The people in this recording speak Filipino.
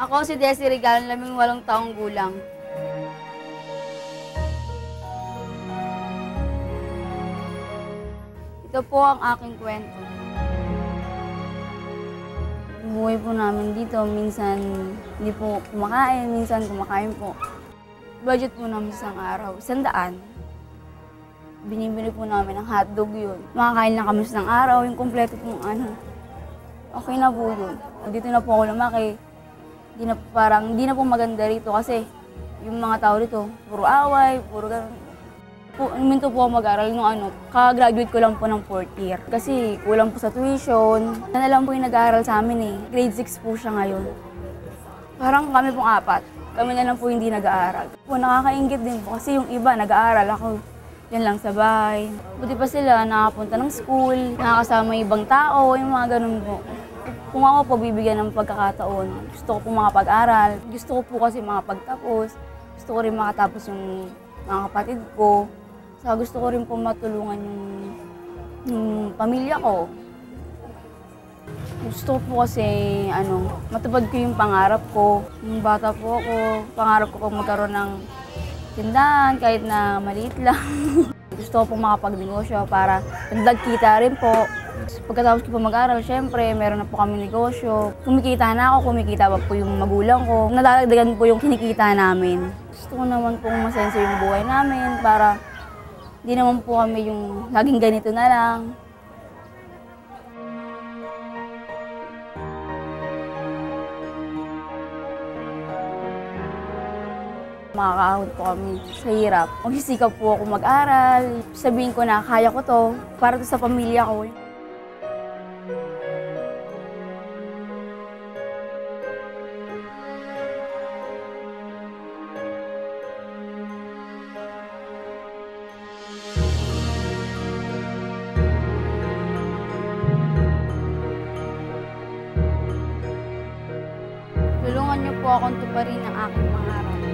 Ako si Desi Regal, 18 taong gulang. Ito po ang aking kwento. Buhay po namin dito, minsan hindi po kumakain, minsan kumakain po. Budget po namin isang araw, 100. Binibili po namin ang hotdog yun. Makakain lang kami sa isang araw, yung kompleto pong okay na po yun. Dito na po ako lumaki. Hindi na po maganda rito kasi yung mga tao rito, puro away, puro gano'n. Minto po ako mag-aral nung kaka-graduate ko lang po ng 4th year. Kasi kulang po sa tuition. Yan na lang po yung nag-aaral sa amin eh. Grade 6 po siya ngayon. Parang kami pong 4. Kami na lang po hindi nag-aaral. Nakakaingit din po kasi yung iba nag-aaral, ako yan lang sa bahay. Buti pa sila nakapunta ng school, nakakasama yung ibang tao, yung mga ganun po. Kung ako po bibigyan ng pagkakataon, gusto ko po makapag-aral, gusto ko po kasi makapagtapos, gusto ko rin makatapos yung mga kapatid ko. Saka gusto ko rin po matulungan yung pamilya ko. Gusto ko po kasi matupad ko yung pangarap ko. Nung bata po ako, pangarap ko po magkaroon ng tindahan kahit na maliit lang. Gusto ko po makapagnegosyo para dagdag kita rin po. Pagkatapos ko po mag-aral, syempre, meron na po kami negosyo. Kumikita na ako, kumikita pa po yung magulang ko. Nadadagdagan po yung kinikita namin. Gusto ko naman po masenso yung buhay namin para di naman po kami yung laging ganito na lang. Makakahod po kami sa hirap. Magsisikap po ako mag-aral. Sabihin ko na kaya ko to para to sa pamilya ko. Tulungan niyo po akong tuparin ang aking pangarap.